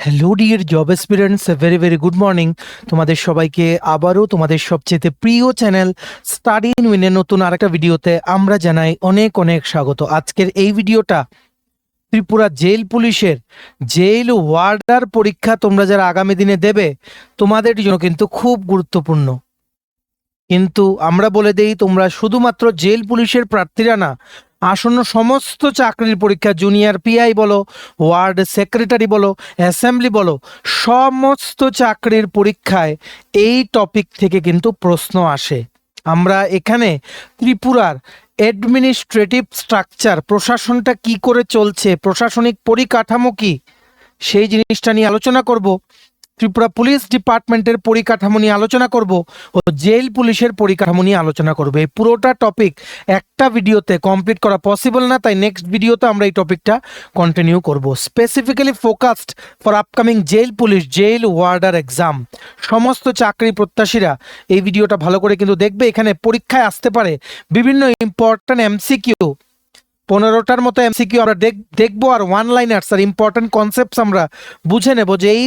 Hello dear job aspirants, very very good morning. তোমাদের সবাইকে আবারও তোমাদের সবচেয়ে প্রিয় চ্যানেল স্টাডি ইন উইনের নতুন আরেকটা ভিডিওতে আমরা জানাই অনেক অনেক স্বাগত। আজকের এই ভিডিওটা ত্রিপুরা জেল পুলিশের জেল ওয়ার্ডার পরীক্ষা তোমরা যারা আগামী দিনে দেবে তোমাদের জন্য কিন্তু খুব গুরুত্বপূর্ণ। কিন্তু আমরা বলে দেই, তোমরা শুধুমাত্র জেল পুলিশের প্রার্থীরা না, আসন্ন সমস্ত চাকরির পরীক্ষা, জুনিয়র পিআই বলো, ওয়ার্ড সেক্রেটারি বলো, অ্যাসেম্বলি বলো, সমস্ত চাকরির পরীক্ষায় এই টপিক থেকে কিন্তু প্রশ্ন আসে। আমরা এখানে ত্রিপুরার অ্যাডমিনিস্ট্রেটিভ স্ট্রাকচার, প্রশাসনটা কি করে চলছে, প্রশাসনিক পরিকাঠামো কি, সেই জিনিসটা নিয়ে আলোচনা করব। ত্রিপুরা পুলিশ ডিপার্টমেন্টের পরিকাঠামো নিয়ে আলোচনা করব ও জেল পুলিশের পরিকাঠামো নিয়ে আলোচনা করব। এই পুরোটা টপিক একটা ভিডিওতে কমপ্লিট করা পসিবল না, তাই নেক্সট ভিডিওতে আমরা এই টপিকটা কন্টিনিউ করব। Specifically focused for upcoming jail police jail warder exam. সমস্ত চাকরি প্রত্যাশীরা এই ভিডিওটা ভালো করে কিন্তু দেখবে। এখানে পরীক্ষায় আসতে পারে বিভিন্ন ইম্পর্টেন্ট এমসিকিউ, 15টার মতো এমসিকিউ আমরা দেখবো, আর ওয়ান লাইনার্স আর ইম্পর্টেন্ট কনসেপ্টস আমরা বুঝে নেব যে এই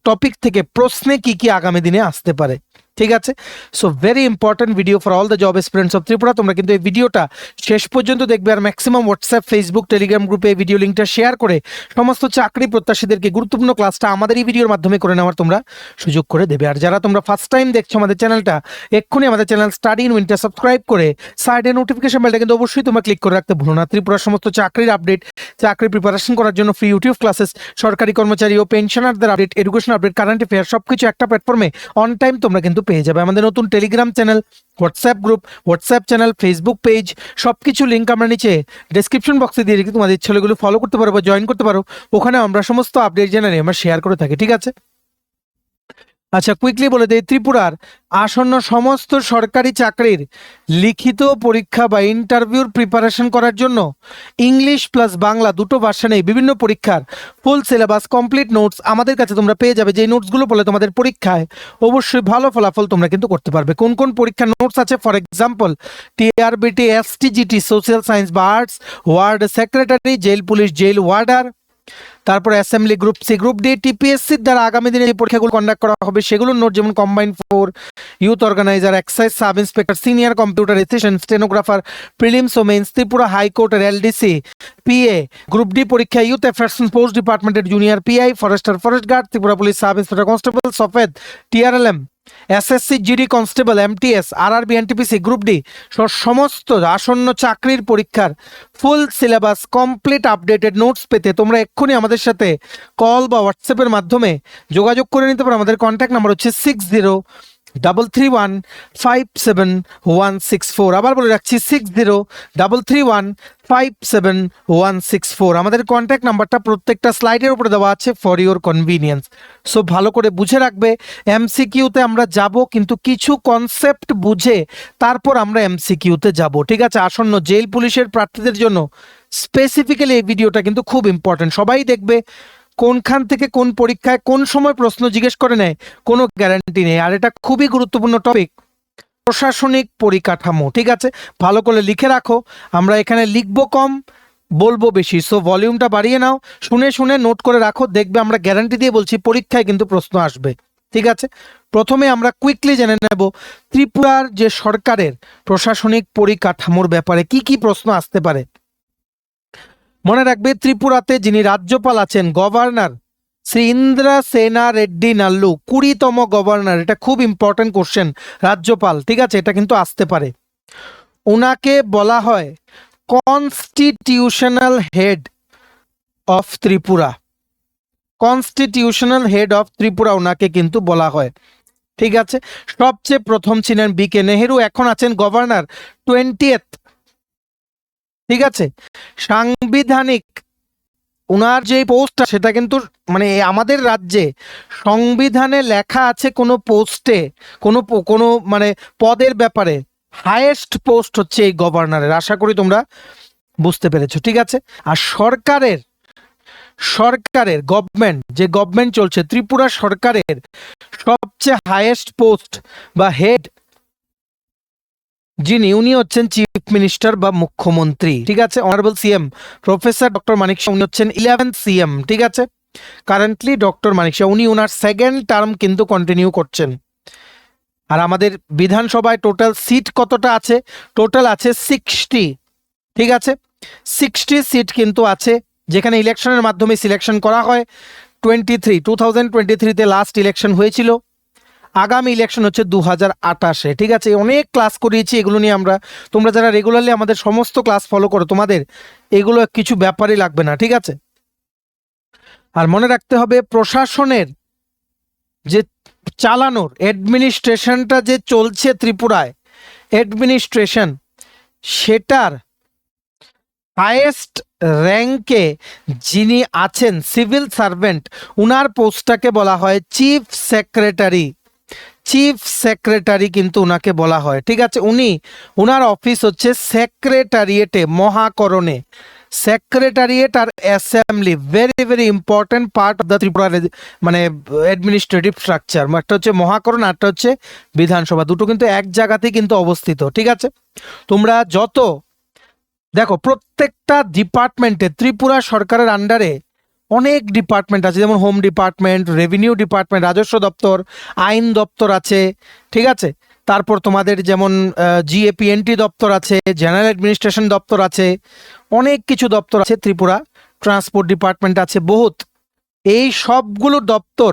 টপিক থেকে প্রশ্নে কি কি আগামী দিনে আসতে পারে। ঠিক আছে, so very important video for all the job aspirants of Tripura. তোমরা কিন্তু এই ভিডিওটা শেষ পর্যন্ত দেখবে, আর ম্যাক্সিমাম হোয়াটসঅ্যাপ, ফেসবুক, টেলিগ্রাম গ্রুপে এই ভিডিও লিঙ্কটা শেয়ার করে সমস্ত চাকরি প্রত্যাশীদেরকে গুরুত্বপূর্ণ ক্লাসটা আমাদের এই ভিডিওর মাধ্যমে করে নেওয়ার তোমরা সুযোগ করে দেবে। আর যারা তোমরা ফার্স্ট টাইম দেখছো আমাদের চ্যানেলটা, এক্ষুনি আমাদের চ্যানেল স্টাডি ইন উইনটা সাবস্ক্রাইব করে সাইডে নোটিফিকেশন বেলটা কিন্তু অবশ্যই তোমরা ক্লিক করে রাখতে ভুলো না। ত্রিপুরার সমস্ত চাকরির আপডেট, চাকরি প্রিপারেশন করার জন্য ফ্রি ইউটিউব ক্লাসেস, সরকারি কর্মচারী ও পেনশনারদের update, education update, current affair সবকিছু একটা প্ল্যাটফর্মে অন টাইম তোমরা কিন্তু পেয়ে যাবে। আমাদের নতুন Telegram channel, WhatsApp group, WhatsApp channel, Facebook page, সবকিছু লিঙ্ক আমরা নিচে ডেসক্রিপশন বক্সে দিয়ে রেখে তোমাদের ছেলেগুলো ফলো করতে পারো বা জয়েন করতে পারো। ওখানে আমরা সমস্ত আপডেট জেনারে আমরা শেয়ার করে থাকি। ঠিক আছে, আচ্ছা কুইকলি বলে দেই, ত্রিপুরার আসন্ন সমস্ত সরকারি চাকরির লিখিত পরীক্ষা বা ইন্টারভিউর প্রিপারেশন করার জন্য ইংলিশ প্লাস বাংলা দুটো ভার্সনে বিভিন্ন পরীক্ষার ফুল সিলেবাস, কমপ্লিট নোটস আমাদের কাছে তোমরা পেয়ে যাবে। যে নোটসগুলো বলে তোমাদের পরীক্ষায় অবশ্যই ভালো ফলাফল তোমরা কিন্তু করতে পারবে। কোন কোন পরীক্ষার নোটস আছে, for example TRBT, STGT, social science বা arts, ward secretary, jail police, jail warder, তারপরে assembly, group C, group D, টিপিএসসির দ্বারা আগামী দিনে যে পরীক্ষাগুলো কন্ডাক্ট করা হবে সেগুলোর নোট, যেমন combined 4, youth organiser, excise sub inspector, senior computer assistant, stenographer, prelims ও মেইনস, ত্রিপুরা হাইকোর্টের এলডিসি, পিএ, গ্রুপ ডি পরীক্ষা ইউথ অ্যাফেয়ার্স পোস্ট ডিপার্টমেন্টের junior PI, forester, forest guard, Tripura police sub inspector constable, সফেদ, TRLM, SSC, GD constable, MTS, RRB, NTPC, group D, সমস্ত আসন্ন চাকরির পরীক্ষার full syllabus, complete updated notes পেতে তোমরা এক্ষুনি আমাদের সাথে কল বা হোয়াটসঅ্যাপের মাধ্যমে যোগাযোগ করে নিতে পারো। আমাদের কন্ট্যাক্ট নাম্বার হচ্ছে 6033157164। আবার বলে রাখছি 6033157164। আমাদের কন্ট্যাক্ট নাম্বারটা প্রত্যেকটা স্লাইডের উপরে দেওয়া আছে ফর ইউর কনভিনিয়েন্স। সো ভালো করে বুঝে রাখবে। এমসিকিউতে আমরা যাব, কিন্তু কিছু কনসেপ্ট বুঝে তারপর আমরা এমসিকিউতে যাব। ঠিক আছে, আসন্ন জেল পুলিশের প্রার্থীদের জন্য স্পেসিফিক্যালি এই ভিডিওটা কিন্তু খুব ইম্পর্টেন্ট। সবাই দেখবে, কোনখান থেকে কোন পরীক্ষায় কোন সময় প্রশ্ন জিজ্ঞেস করে নেয় কোনো গ্যারান্টি নেই। আর এটা খুবই গুরুত্বপূর্ণ টপিক, প্রশাসনিক পরিকাঠামো। ঠিক আছে, ভালো করে লিখে রাখো। আমরা এখানে লিখবো কম, বলবো বেশি, সো ভলিউমটা বাড়িয়ে নাও, শুনে শুনে নোট করে রাখো। দেখবে আমরা গ্যারান্টি দিয়ে বলছি পরীক্ষায় কিন্তু প্রশ্ন আসবে। ঠিক আছে, প্রথমে আমরা কুইকলি জেনে নেব ত্রিপুরার যে সরকারের প্রশাসনিক পরিকাঠামোর ব্যাপারে কি কি প্রশ্ন আসতে পারে। মনে রাখবে, ত্রিপুরাতে যিনি রাজ্যপাল আছেন, গভর্নর শ্রী ইন্দ্রা সেনা রেড্ডি নাল্লু, 20তম গভর্নর। এটা খুব ইম্পর্টেন্ট কোশ্চেন, রাজ্যপাল। ঠিক আছে, এটা কিন্তু আসতে পারে। ওনাকে বলা হয় constitutional head of Tripura. Constitutional head of Tripura ওনাকে কিন্তু বলা হয়। ঠিক আছে, সবচেয়ে প্রথম ছিলেন বিকে নেহেরু, এখন আছেন গভর্নর 20th। ঠিক আছে, সাংবিধানিক ওনার যে পোস্টটা সেটা কিন্তু মানে আমাদের রাজ্যে সংবিধানে লেখা আছে কোনো পোস্টে, কোনো মানে পদের ব্যাপারে হাইয়েস্ট পোস্ট হচ্ছে এই গভর্নরের। আশা করি তোমরা বুঝতে পেরেছো। ঠিক আছে, আর সরকারের গভর্নমেন্ট, যে গভর্নমেন্ট চলছে ত্রিপুরা সরকারের সবচেয়ে হাইয়েস্ট পোস্ট বা হেড যিনি, উনি হচ্ছেন চিফ মিনিস্টার বা মুখ্যমন্ত্রী। ঠিক আছে, honourable CM professor doctor Manik Saha, উনি হচ্ছেন 11th সিএম। ঠিক আছে, কারেন্টলি ডক্টর মানিক শাহ উনি ওনার সেকেন্ড টার্ম কিন্তু কন্টিনিউ করছেন। আর আমাদের বিধানসভায় টোটাল সিট কতটা আছে? টোটাল আছে 60। ঠিক আছে, 60 সিট কিন্তু আছে, যেখানে ইলেকশনের মাধ্যমে সিলেকশন করা হয়। 2023-তে লাস্ট ইলেকশন হয়েছিল। আগামী ইলেকশন হচ্ছে 2028-এ। ঠিক আছে, অনেক ক্লাস করিয়েছি এগুলো নিয়ে আমরা। তোমরা যারা রেগুলারলি আমাদের সমস্ত ক্লাস ফলো করো, তোমাদের এগুলো কিছু ব্যাপারই লাগবে না। ঠিক আছে, আর মনে রাখতে হবে প্রশাসনের যে চালানোর অ্যাডমিনিস্ট্রেশনটা যে চলছে ত্রিপুরায়, অ্যাডমিনিস্ট্রেশন, সেটার হায়েস্ট র্যাঙ্কে যিনি আছেন সিভিল সার্ভেন্ট, উনার পোস্টটাকে বলা হয় চিফ সেক্রেটারি। চিফ সেক্রেটারি কিন্তু উনাকে বলা হয়। ঠিক আছে, উনার অফিস হচ্ছে সেক্রেটারিয়েটে, মহাকরণে। সেক্রেটারিয়েট আর assembly very very important part of the Tripura মানে অ্যাডমিনিস্ট্রেটিভ স্ট্রাকচার। একটা হচ্ছে মহাকরণ, একটা হচ্ছে বিধানসভা, দুটো কিন্তু এক জায়গাতেই কিন্তু অবস্থিত। ঠিক আছে, তোমরা যত দেখো প্রত্যেকটা ডিপার্টমেন্টে ত্রিপুরা সরকারের আন্ডারে অনেক ডিপার্টমেন্ট আছে, যেমন হোম ডিপার্টমেন্ট, রেভিনিউ ডিপার্টমেন্ট, রাজস্ব দপ্তর, আইন দপ্তর আছে। ঠিক আছে, তারপর তোমাদের যেমন জিএপিএনটি দপ্তর আছে, জেনারেল অ্যাডমিনিস্ট্রেশন দপ্তর আছে, অনেক কিছু দপ্তর আছে। ত্রিপুরা ট্রান্সপোর্ট ডিপার্টমেন্ট আছে, বহুত। এই সবগুলো দপ্তর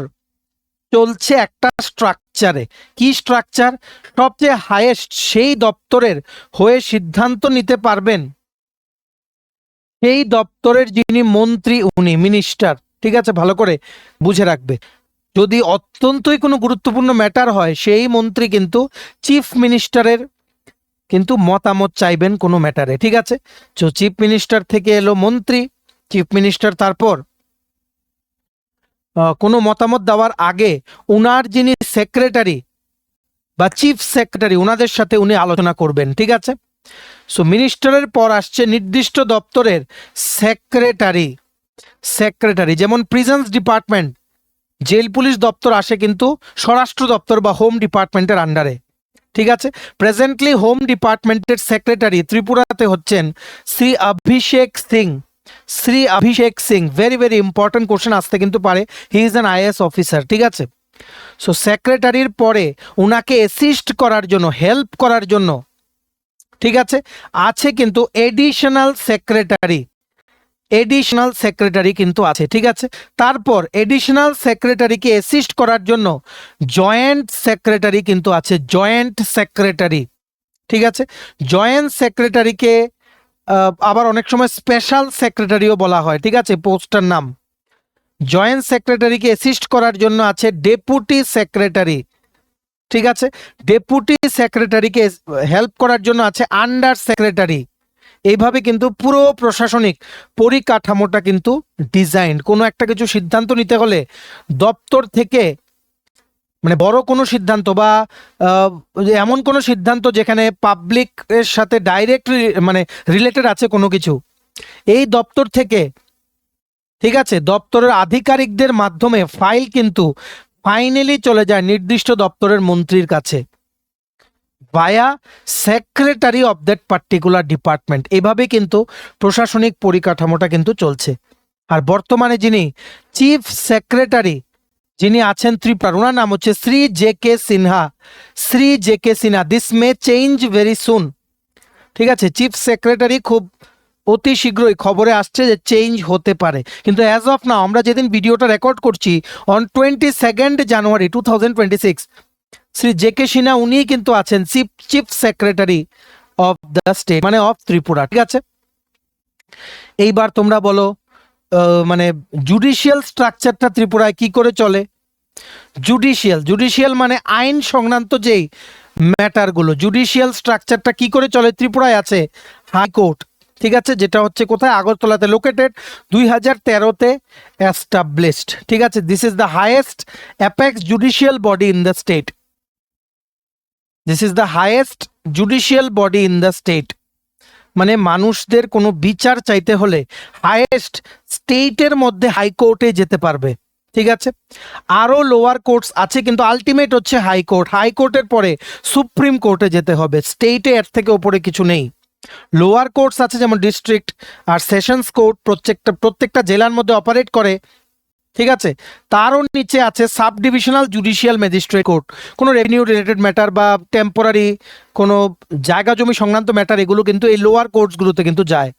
চলছে একটা স্ট্রাকচারে। কি স্ট্রাকচার? সবচেয়ে হাইয়েস্ট সেই দপ্তরের হয়ে সিদ্ধান্ত নিতে পারবেন সেই দপ্তরের যিনি মন্ত্রী, উনি মিনিস্টার। ঠিক আছে, ভালো করে বুঝে রাখবে। যদি অত্যন্তই কোনো গুরুত্বপূর্ণ ম্যাটার হয়, সেই মন্ত্রী কিন্তু চিফ মিনিস্টারের কিন্তু মতামত চাইবেন কোনো ম্যাটারে। ঠিক আছে, তো চিফ মিনিস্টার থেকে এলো মন্ত্রী, চিফ মিনিস্টার তারপর কোনো মতামত দেওয়ার আগে উনার যিনি সেক্রেটারি বা চিফ সেক্রেটারি, ওনাদের সাথে উনি আলোচনা করবেন। ঠিক আছে, সো মিনিস্টারের পর আসছে নির্দিষ্ট দপ্তরের সেক্রেটারি। সেক্রেটারি যেমন প্রিজেন্স ডিপার্টমেন্ট, জেল পুলিশ দপ্তর আসে কিন্তু স্বরাষ্ট্র দপ্তর বা হোম ডিপার্টমেন্টের আন্ডারে। ঠিক আছে, প্রেজেন্টলি হোম ডিপার্টমেন্টের সেক্রেটারি ত্রিপুরাতে হচ্ছেন Shri Abhishek Singh. Shri Abhishek Singh, very very important question আসতে কিন্তু পারে। He is an IAS officer. ঠিক আছে, সো সেক্রেটারির পরে উনাকে অ্যাসিস্ট করার জন্য, হেল্প করার জন্য, ঠিক আছে, আছে কিন্তু এডিশনাল সেক্রেটারি। এডিশনাল সেক্রেটারি কিন্তু আছে। ঠিক আছে, তারপর এডিশনাল সেক্রেটারিকে অ্যাসিস্ট করার জন্য জয়েন্ট সেক্রেটারি কিন্তু আছে, জয়েন্ট সেক্রেটারি। ঠিক আছে, জয়েন্ট সেক্রেটারিকে আবার অনেক সময় স্পেশাল সেক্রেটারিও বলা হয়। ঠিক আছে, পোস্টটার নাম। জয়েন্ট সেক্রেটারিকে অ্যাসিস্ট করার জন্য আছে ডেপুটি সেক্রেটারি। ঠিক আছে, ডেপুটি সেক্রেটারিকে হেল্প করার জন্য আছে আন্ডার সেক্রেটারি। এইভাবে কিন্তু পুরো প্রশাসনিক পরিকাঠামোটা কিন্তু ডিজাইন। কোনো একটা কিছু সিদ্ধান্ত নিতে হলে দপ্তর থেকে, মানে বড় কোনো সিদ্ধান্ত বা এমন কোনো সিদ্ধান্ত যেখানে পাবলিকের সাথে ডাইরেক্ট মানে রিলেটেড আছে কোনো কিছু, এই দপ্তর থেকে, ঠিক আছে, দপ্তরের আধিকারিকদের মাধ্যমে ফাইল কিন্তু ফাইনালি চলে যায় নির্দিষ্ট দপ্তরের মন্ত্রীর কাছে via secretary of that particular department. এভাবে কিন্তু প্রশাসনিক পরিকাঠামোটা কিন্তু চলছে। আর বর্তমানে যিনি চিফ সেক্রেটারি যিনি আছেন ত্রিপুরার, ওনার নাম হচ্ছে Shri J K Sinha. Shri J K Sinha, this may change very soon. ঠিক আছে, চিফ সেক্রেটারি খুব অতি শীঘ্রই খবরে আসছে যে চেঞ্জ হতে পারে, কিন্তু অ্যাজ অফ নাও আমরা যেদিন ভিডিওটা রেকর্ড করছি on 22 January 2026, Shri J K Sinha উনি কিন্তু আছেন chief secretary of the state, মানে অফ ত্রিপুরা। ঠিক আছে, এইবার তোমরা বলো মানে জুডিশিয়াল স্ট্রাকচারটা ত্রিপুরায় কি করে চলে? জুডিশিয়াল মানে আইন সংক্রান্ত যেই ম্যাটারগুলো, জুডিশিয়াল স্ট্রাকচারটা কি করে চলে ত্রিপুরায় আছে হাইকোর্ট। ঠিক আছে, যেটা হচ্ছে কোথায়? আগরতলাতে লোকেটেড, 2013-তে এস্টাবলিশড। ঠিক আছে, this is the highest apex judicial body in the state. This is the highest judicial body in the state, মানে মানুষদের কোনো বিচার চাইতে হলে হাইয়েস্ট স্টেটের মধ্যে হাইকোর্টে যেতে পারবে। ঠিক আছে, আরও লোয়ার কোর্টস আছে কিন্তু আলটিমেট হচ্ছে হাইকোর্ট। হাইকোর্টের পরে সুপ্রিম কোর্টে যেতে হবে, স্টেটে এর থেকে ওপরে কিছু নেই। লোয়ার কোর্টস আছে যেমন ডিস্ট্রিক্ট আর সেশনস কোর্ট, প্রত্যেকটা জেলার মধ্যে অপারেট করে। ঠিক আছে। তারও নিচে আছে sub divisional judicial magistrate court, কোনো রেভিনিউ রিলেটেড ম্যাটার বা টেম্পোরারি কোনো জায়গা জমি সংক্রান্ত ম্যাটার, এগুলো কিন্তু এই লোয়ার কোর্টসগুলোতে কিন্তু যায়।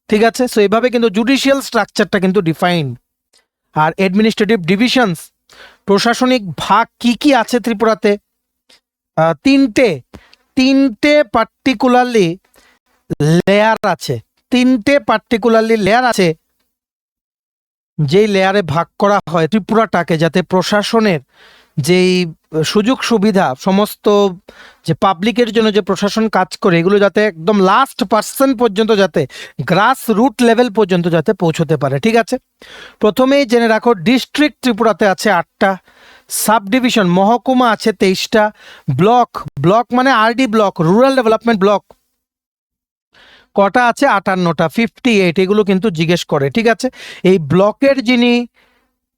ঠিক আছে, সো এইভাবে কিন্তু জুডিশিয়াল স্ট্রাকচারটা কিন্তু ডিফাইন। আর অ্যাডমিনিস্ট্রেটিভ ডিভিশনস, প্রশাসনিক ভাগ কি কি আছে ত্রিপুরাতে? তিনটে পার্টিকুলারলি লেয়ার আছে, যেই লেয়ারে ভাগ করা হয় ত্রিপুরাটাকে, যাতে প্রশাসনের যেই সুযোগ সুবিধা, সমস্ত যে পাবলিকের জন্য যে প্রশাসন কাজ করে, এগুলো যাতে একদম লাস্ট পার্সন পর্যন্ত, যাতে গ্রাস রুট লেভেল পর্যন্ত যাতে পৌঁছতে পারে। ঠিক আছে, প্রথমেই জেনে রাখো ডিস্ট্রিক্ট ত্রিপুরাতে আছে 8টা, সাব ডিভিশন মহকুমা আছে 23টা, ব্লক মানে RD block, rural development block কটা আছে? 58টা, 58। এগুলো কিন্তু জিজ্ঞেস করে। ঠিক আছে, এই ব্লকের যিনি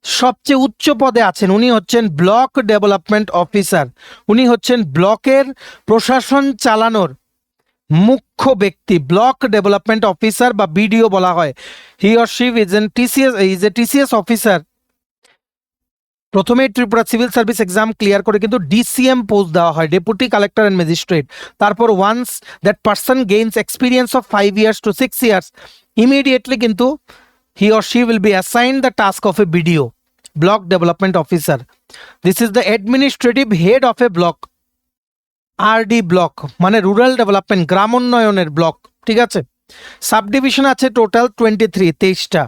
সবচেয়ে উচ্চ পদে আছেন উনি হচ্ছেন ব্লক ডেভেলপমেন্ট অফিসার। উনি হচ্ছেন ব্লকের প্রশাসন চালানোর মুখ্য ব্যক্তি, ব্লক ডেভেলপমেন্ট অফিসার বা বিডিও বলা হয়। He or she is a TCS officer. প্রথমে Tripura civil service exam clear করে কিন্তু ডিসিএম পোস্ট দেওয়া হয়, ডেপুটি কালেক্টর অ্যান্ড ম্যাজিস্ট্রেট। তারপর once that person gains experience of 5 years to 6 years, immediately কিন্তু he or she will be assigned the task of a BDO, block development officer. This is the administrative head of a block, RD block মানে rural development, গ্রামোন্নয়নের block. ঠিক আছে, sub division আছে total 23টা।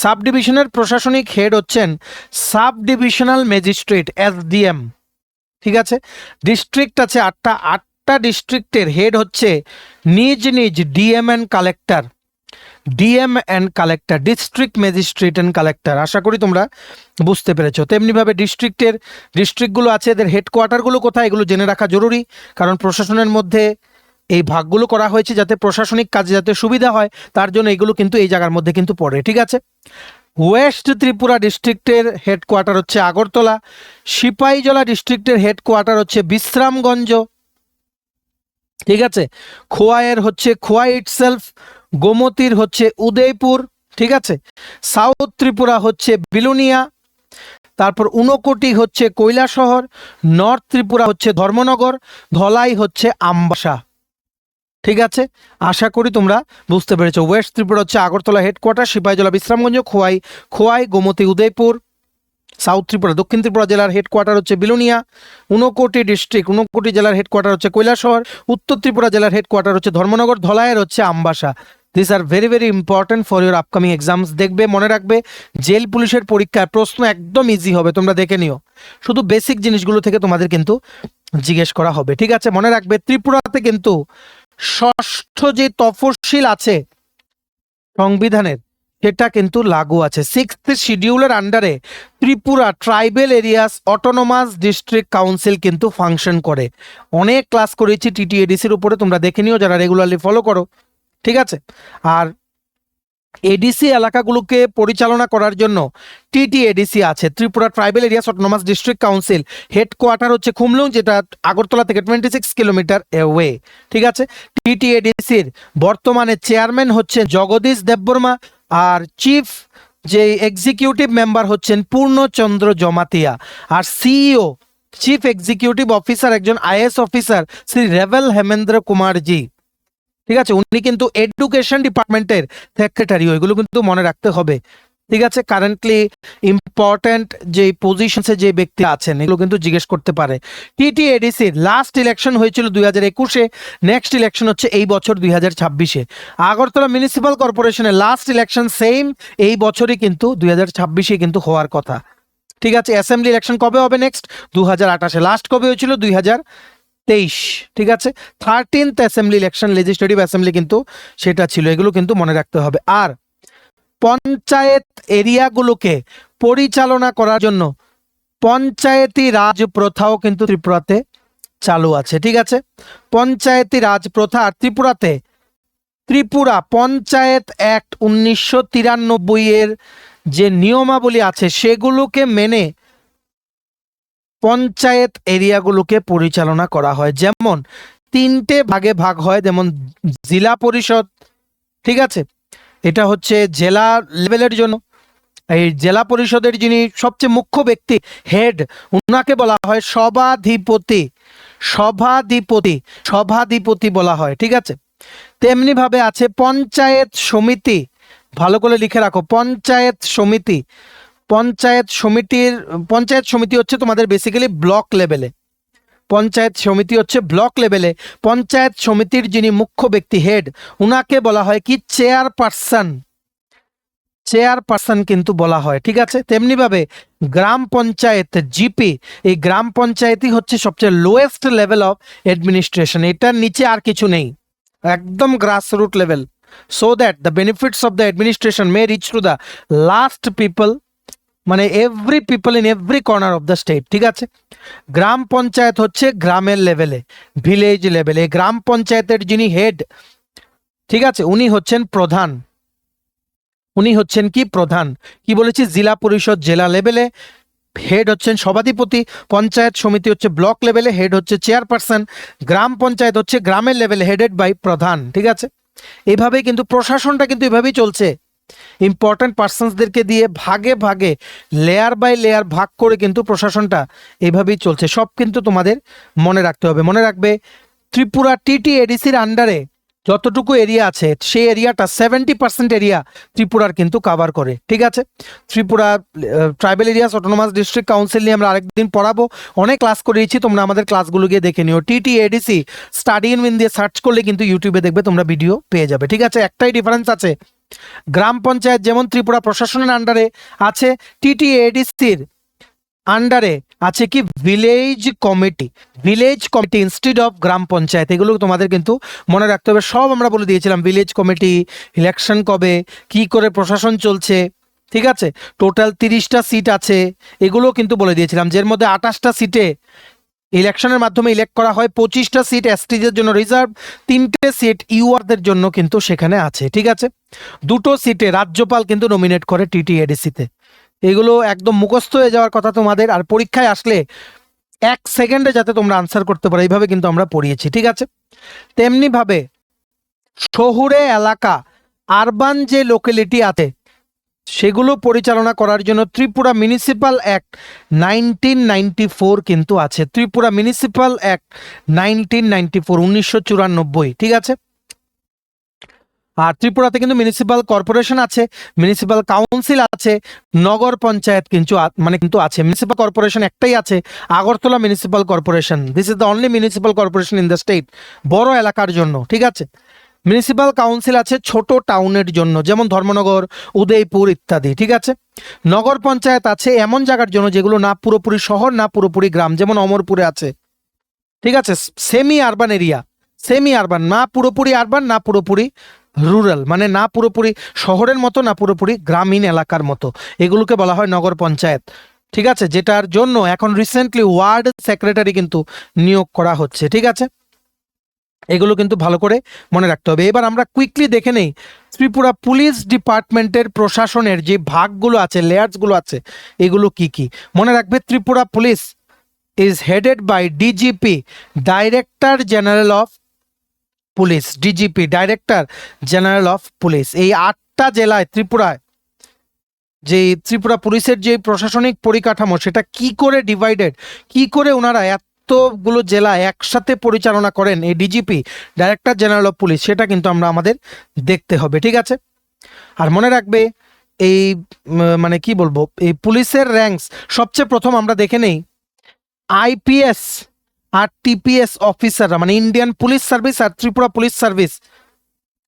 Sub ডিভিশনের প্রশাসনিক head হচ্ছেন sub divisional magistrate, SDM। ঠিক আছে, district আছে 8টা ডিস্ট্রিক্টের হেড হচ্ছে নিজ DM and collector, district magistrate and collector. আশা করি তোমরা বুঝতে পেরেছো। তেমনিভাবে ডিস্ট্রিক্টগুলো আছে, এদের হেডকোয়ার্টারগুলো কোথায় এগুলো জেনে রাখা জরুরি, কারণ প্রশাসনের মধ্যে এই ভাগগুলো করা হয়েছে যাতে প্রশাসনিক কাজে যাতে সুবিধা হয়, তার জন্য এগুলো কিন্তু এই জায়গার মধ্যে কিন্তু পড়ে। ঠিক আছে, ওয়েস্ট ত্রিপুরা ডিস্ট্রিক্টের হেডকোয়ার্টার হচ্ছে আগরতলা, সিপাহীজলা ডিস্ট্রিক্টের হেডকোয়ার্টার হচ্ছে বিশ্রামগঞ্জ। ঠিক আছে, খোয়াইয়ের হচ্ছে খোয়াই ইটসেলফ, গোমতীর হচ্ছে উদয়পুর। ঠিক আছে, সাউথ ত্রিপুরা হচ্ছে বিলুনিয়া, তারপর ঊনকোটি হচ্ছে কৈলাসহর, নর্থ ত্রিপুরা হচ্ছে ধর্মনগর, ধলাই হচ্ছে আমবাসা। ঠিক আছে, আশা করি তোমরা বুঝতে পেরেছো। ওয়েস্ট ত্রিপুরা হচ্ছে আগরতলা হেডকোয়ার্টার, সিপাহীজলা বিশ্রামগঞ্জ, খোয়াই গোমতী উদয়পুর। সাউথ ত্রিপুরা, দক্ষিণ ত্রিপুরা জেলার হেডকোয়ার্টার হচ্ছে বিলুনিয়া। ঊনকোটি জেলার হেডকোয়ার্টার হচ্ছে কৈলাসহর। উত্তর ত্রিপুরা জেলার হেডকোয়ার্টার হচ্ছে ধর্মনগর। ধলাইয়ের হচ্ছে Ambassa. This are very very important for your upcoming exams. দেখবে, মনে রাখবে, জেল পুলিশের পরীক্ষায় প্রশ্ন একদম ইজি হবে, তোমরা দেখে নিও। শুধু বেসিক জিনিসগুলো থেকে তোমাদের কিন্তু জিজ্ঞেস করা হবে। ঠিক আছে, মনে রাখবে ত্রিপুরাতে কিন্তু 6ষ্ঠ যে তফসিল আছে সংবিধানের, সেটা কিন্তু লাগু আছে। 6th শিডিউলের আন্ডারে Tripura tribal areas autonomous district council কিন্তু ফাংশন করে। অনেক ক্লাস করেছি TTADCর উপরে, তোমরা দেখে নিও যারা রেগুলারলি ফলো করো। ঠিক আছে, আর এডিসি এলাকাগুলোকে পরিচালনা করার জন্য TTADC আছে, Tripura tribal areas autonomous district council. Headquarter হচ্ছে খুমলুং, যেটা আগরতলা থেকে 26 কিলোমিটার অ্যাওয়ে। ঠিক আছে, TTADCর বর্তমানে চেয়ারম্যান হচ্ছেন জগদীশ দেববর্মা, আর চিফ যে এক্সিকিউটিভ মেম্বার হচ্ছেন পূর্ণচন্দ্র জমাতিয়া, আর সিইও চিফ এক্সিকিউটিভ অফিসার একজন IAS অফিসার শ্রী রেভেল হেমেন্দ্র কুমারজি। ঠিক আছে, উনি কিন্তু এডুকেশন ডিপার্টমেন্টের সেক্রেটারি, ওইগুলো কিন্তু মনে রাখতে হবে। ঠিক আছে, কারেন্টলি ইম্পর্টেন্ট যে পজিশনসে যে ব্যক্তি আছেন এগুলো কিন্তু জিজ্ঞেস করতে পারে। TTADCর লাস্ট ইলেকশন হয়েছিল 2021-এ, নেক্সট ইলেকশন হচ্ছে এই বছর 2026-এ। আগরতলা মিউনিসিপাল কর্পোরেশনের লাস্ট ইলেকশন সেম এই বছরই কিন্তু 2026-এ কিন্তু হওয়ার কথা। ঠিক আছে, অ্যাসেম্বলি ইলেকশন কবে হবে? নেক্সট 2028-এ। লাস্ট কবে হয়েছিল? 2023। ঠিক আছে, 13th assembly election, legislative assembly কিন্তু সেটা ছিল। এগুলো কিন্তু মনে রাখতে হবে। আর পঞ্চায়েত এরিয়াগুলোকে পরিচালনা করার জন্য পঞ্চায়েতি রাজ প্রথাও কিন্তু ত্রিপুরাতে চালু আছে। ঠিক আছে, পঞ্চায়েতি রাজ প্রথা। আর ত্রিপুরাতে ত্রিপুরা পঞ্চায়েত অ্যাক্ট 1993-এর যে নিয়মাবলী আছে সেগুলোকে মেনে পঞ্চায়েত এরিয়াগুলোকে পরিচালনা করা হয়। যেমন 3টে ভাগে ভাগ হয়, যেমন জেলা পরিষদ। ঠিক আছে, এটা হচ্ছে জেলা লেভেলের জন্য। এই জেলা পরিষদের যিনি সবচেয়ে মুখ্য ব্যক্তি, হেড, উনাকে বলা হয় সভাধিপতি। সভাধিপতি, সভাধিপতি বলা হয়, ঠিক আছে। তেমনি ভাবে আছে পঞ্চায়েত সমিতি, ভালো করে লিখে রাখো, পঞ্চায়েত সমিতি। পঞ্চায়েত সমিতি হচ্ছে তোমাদের বেসিক্যালি ব্লক লেভেলে। পঞ্চায়েত সমিতি হচ্ছে ব্লক লেভেলে। পঞ্চায়েত সমিতির যিনি মুখ্য ব্যক্তি, হেড, উনাকে বলা হয় কি চেয়ারপারসন। চেয়ারপারসন কিন্তু বলা হয়, ঠিক আছে। তেমনি ভাবে গ্রাম পঞ্চায়েত, জিপি, এই গ্রাম পঞ্চায়েতই হচ্ছে সবচেয়ে লোয়েস্ট লেভেল অফ অ্যাডমিনিস্ট্রেশন। এটার নিচে আর কিছু নেই, একদম grassroot level, so that the benefits of the administration may reach to the last people, মানে every people in every corner of the state, ঠিক আছে। গ্রাম পঞ্চায়েত হচ্ছে গ্রামের লেভেলে, ভিলেজ লেভেলে। গ্রাম পঞ্চায়েতের যিনি হেড, ঠিক আছে, উনি হচ্ছেন প্রধান। উনি হচ্ছেন কি প্রধান। কি বলেছি, জেলা পরিষদ জেলা লেভেলে, হেড হচ্ছেন সভাধিপতি। পঞ্চায়েত সমিতি হচ্ছে ব্লক লেভেলে, হেড হচ্ছে চেয়ারপারসন। গ্রাম পঞ্চায়েত হচ্ছে গ্রামের লেভেলে, হেডেড বাই প্রধান, ঠিক আছে। এইভাবেই কিন্তু প্রশাসনটা কিন্তু এভাবেই চলছে। ইম্পর্টেন্ট পার্সনসদেরকে দিয়ে ভাগে ভাগে, লেয়ার বাই লেয়ার ভাগ করে কিন্তু প্রশাসনটা এইভাবেই চলছে। সব কিন্তু তোমাদের মনে রাখতে হবে। মনে রাখবে, ত্রিপুরা টিটিএডিসির আন্ডারে যতটুকু এরিয়া আছে সেই এরিয়াটা 70% এরিয়া ত্রিপুরার কিন্তু কাভার করে, ঠিক আছে। Tripura tribal areas autonomous district council নিয়ে আমরা আরেকদিন পড়াবো, অনেক ক্লাস করিয়েছি, তোমরা আমাদের ক্লাসগুলো গিয়ে দেখে নিও। টিটিএডিসি স্টাডি ইন উইন দিয়ে সার্চ করলে কিন্তু ইউটিউবে দেখবে তোমরা ভিডিও পেয়ে যাবে, ঠিক আছে। একটাই ডিফারেন্স আছে, গ্রাম পঞ্চায়েত যেমন ত্রিপুরা প্রশাসনের আন্ডারে আছে, টিটিএডিসির আন্ডারে আছে কি village committee. Village committee instead of গ্রাম পঞ্চায়েত, এগুলো তোমাদের কিন্তু মনে রাখতে হবে। সব আমরা বলে দিয়েছিলাম, ভিলেজ কমিটি, ইলেকশন কবে, কি করে প্রশাসন চলছে, ঠিক আছে। টোটাল 30টা সিট আছে, এগুলো কিন্তু বলে দিয়েছিলাম, যার মধ্যে 28টা সিটে ইলেকশনের মাধ্যমে ইলেক্ট করা হয়। 25টা সিট এসটিদের জন্য রিজার্ভ, 3টে সিট ইউআরদের জন্য কিন্তু সেখানে আছে, ঠিক আছে। 2টো সিটে রাজ্যপাল কিন্তু নমিনেট করে টিটিএডিসিতে। এগুলো একদম মুখস্থ হয়ে যাওয়ার কথা তোমাদের, আর পরীক্ষায় আসলে 1 সেকেন্ডে যাতে তোমরা আনসার করতে পারো, এইভাবে কিন্তু আমরা পড়িয়েছি, ঠিক আছে। তেমনি ভাবে শহুরে এলাকা, আরবান যে লোকালিটি আছে সেগুলো পরিচালনা করার জন্য ত্রিপুরা মিউনিসিপাল অ্যাক্ট 1994 কিন্তু আছে। ত্রিপুরা মিউনিসিপাল অ্যাক্ট 1994, ঠিক আছে। আর ত্রিপুরাতে কিন্তু মিউনিসিপাল কর্পোরেশন আছে, মিউনিসিপাল কাউন্সিল আছে, নগর পঞ্চায়েত কিন্তু আছে। মিউনিসিপাল কর্পোরেশন একটাই আছে, Agartala municipal corporation. This is the only municipal corporation in the state, বড় এলাকার জন্য, ঠিক আছে। মিউনিসিপাল কাউন্সিল আছে ছোট টাউনের জন্য, যেমন ধর্মনগর, উদয়পুর ইত্যাদি, ঠিক আছে। নগর পঞ্চায়েত আছে এমন জায়গার জন্য যেগুলো না পুরোপুরি শহর না পুরোপুরি গ্রাম, যেমন অমরপুরে আছে, ঠিক আছে। Semi urban area, semi urban, না পুরোপুরি আরবান না পুরোপুরি রুরাল, মানে না পুরোপুরি শহরের মতো না পুরোপুরি গ্রামীণ এলাকার মতো, এগুলোকে বলা হয় নগর পঞ্চায়েত, ঠিক আছে। যেটার জন্য এখন রিসেন্টলি ওয়ার্ড সেক্রেটারি কিন্তু নিয়োগ করা হচ্ছে, ঠিক আছে। এগুলো কিন্তু ভালো করে মনে রাখতে হবে। এবার আমরা কুইকলি দেখে নেই ত্রিপুরা পুলিশ ডিপার্টমেন্টের প্রশাসনের যে ভাগগুলো আছে, লেয়ার্সগুলো আছে, এগুলো কি কি। মনে রাখবে, Tripura police is headed by DGP, director general of police. DGP, director general of police. এই 8টা জেলায় ত্রিপুরায় যে ত্রিপুরা পুলিশের যে প্রশাসনিক পরিকাঠামো সেটা কি করে ডিভাইডেড, কি করে ওনারা এতগুলো জেলা একসাথে পরিচালনা করেন, এই DGP, director general of police, সেটা কিন্তু আমাদের দেখতে হবে, ঠিক আছে। আর মনে রাখবে, এই মানে কি বলবো, এই পুলিশের র্যাঙ্কস সবচেয়ে প্রথম আমরা দেখে নেই আইপিএস আর টিপিএস অফিসাররা, মানে ইন্ডিয়ান পুলিশ সার্ভিস আর ত্রিপুরা পুলিশ সার্ভিস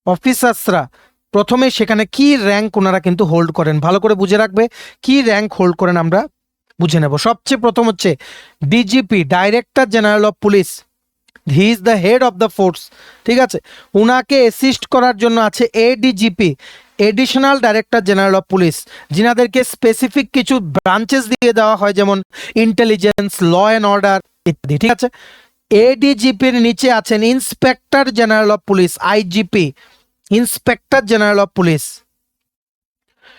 অফিসার্সরা প্রথমে সেখানে কি র্যাঙ্ক ওনারা কিন্তু হোল্ড করেন, ভালো করে বুঝে রাখবে কি র্যাঙ্ক হোল্ড করেন, আমরা বুঝে নেব। সবচেয়ে প্রথম হচ্ছে DGP, director general of police, he is the head of the force, ঠিক আছে। উনাকে অ্যাসিস্ট করার জন্য আছে ADGP, additional director general of police, যিনাদেরকে স্পেসিফিক কিছু ব্রাঞ্চেস দিয়ে দেওয়া হয়, যেমন ইন্টেলিজেন্স, ল অ্যান্ড অর্ডার ইত্যাদি, ঠিক আছে। এডিজিপির নিচে আছেন inspector general of police, IGP, inspector general of police,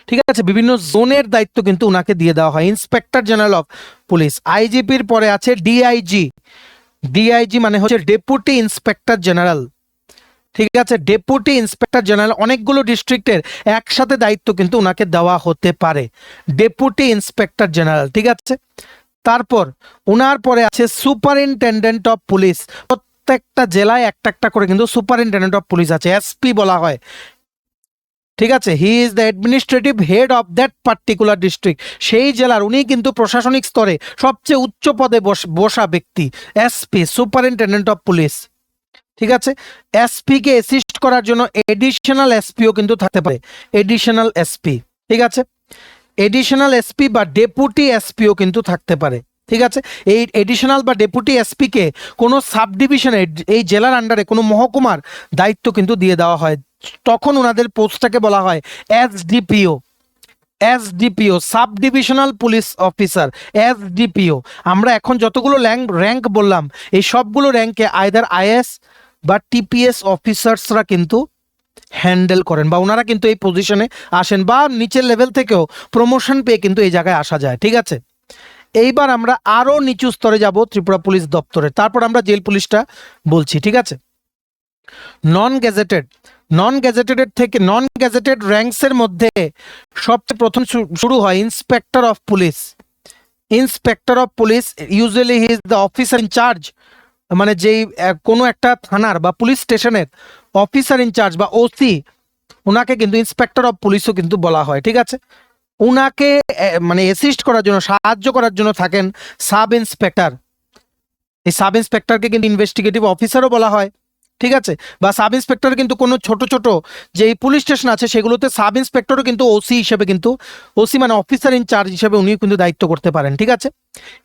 ঠিক আছে। বিভিন্ন জোনের দায়িত্ব কিন্তু উনাকে দিয়ে দেওয়া হয়, ইন্সপেক্টর জেনারেল অফ পুলিশ। আইজিপির পরে আছে ডিআইজি, ডিআইজি মানে হচ্ছে ডেপুটি ইন্সপেক্টর জেনারেল, ঠিক আছে, ডেপুটি ইন্সপেক্টর জেনারেল, অনেকগুলো ডিস্ট্রিক্টের একসাথে দায়িত্ব কিন্তু ওনাকে দেওয়া হতে পারে, ডেপুটি ইন্সপেক্টর জেনারেল। ঠিক আছে, তারপর ওনার পরে আছে সুপারিনটেন্ডেন্ট অফ পুলিশ। প্রত্যেকটা জেলায় একটা একটা করে কিন্তু সুপারিনটেন্ডেন্ট অফ পুলিশ আছে, এসপি বলা হয়। ঠিক আছে, হি is the administrative head of that particular district. সেই জেলার উনি কিন্তু প্রশাসনিক স্তরে সবচেয়ে উচ্চ পদে বসা ব্যক্তি, এসপি, সুপারিনটেন্ডেন্ট অফ পুলিশ। ঠিক আছে, এসপি কে অ্যাসিস্ট করার জন্য এডিশনাল এসপিও কিন্তু থাকতে পারে, এডিশনাল এসপি। ঠিক আছে, এডিশনাল এসপি বা ডেপুটি এসপিও কিন্তু থাকতে পারে। ঠিক আছে, এই এডিশনাল বা ডেপুটি এসপি কে কোনো সাব ডিভিশনে, এই জেলার আন্ডারে কোনো মহকুমার দায়িত্ব কিন্তু দিয়ে দেওয়া হয়, তখন ওনাদের পোস্টটাকে বলা হয় SDPO. SDPO, sub divisional police officer, SDPO. আমরা এখন যতগুলো র্যাঙ্ক বললাম, এই সবগুলো র্যাঙ্কে আইদার আইএস বা টিপিএস অফিসার্সরা কিন্তু হ্যান্ডেল করেন, বা ওনারা কিন্তু এই পজিশনে আসেন, বা নিচের লেভেল থেকেও প্রমোশন পেয়ে কিন্তু এই জায়গায় আসা যায়। ঠিক আছে, এইবার আমরা আরো নিচু স্তরে যাব, ত্রিপুরা পুলিশ দপ্তরে, তারপর আমরা জেল পুলিশটা বলছি। ঠিক আছে, নন গেজেটেড, নন গেজেটেড থেকে নন গেজেটেড র্যাঙ্কসের মধ্যে সবচেয়ে প্রথম শুরু হয় inspector of police. Inspector of police usually he is the officer in charge, মানে যেই কোনো একটা থানার বা পুলিশ স্টেশনের অফিসার ইনচার্জ বা ওসি, ওনাকে কিন্তু ইন্সপেক্টর অফ পুলিশও কিন্তু বলা হয়। ঠিক আছে, ওনাকে মানে অ্যাসিস্ট করার জন্য, সাহায্য করার জন্য থাকেন সাব ইন্সপেক্টর। এই সাব ইন্সপেক্টরকে কিন্তু ইনভেস্টিগেটিভ অফিসারও বলা হয়। ঠিক আছে, বা সাব ইন্সপেক্টর কিন্তু কোনো ছোট ছোট যে পুলিশ স্টেশন আছে সেগুলোতে সাব ইন্সপেক্টরও কিন্তু ওসি হিসেবে কিন্তু, ওসি মানে অফিসার ইনচার্জ হিসেবে উনিও কিন্তু দায়িত্ব করতে পারেন। ঠিক আছে,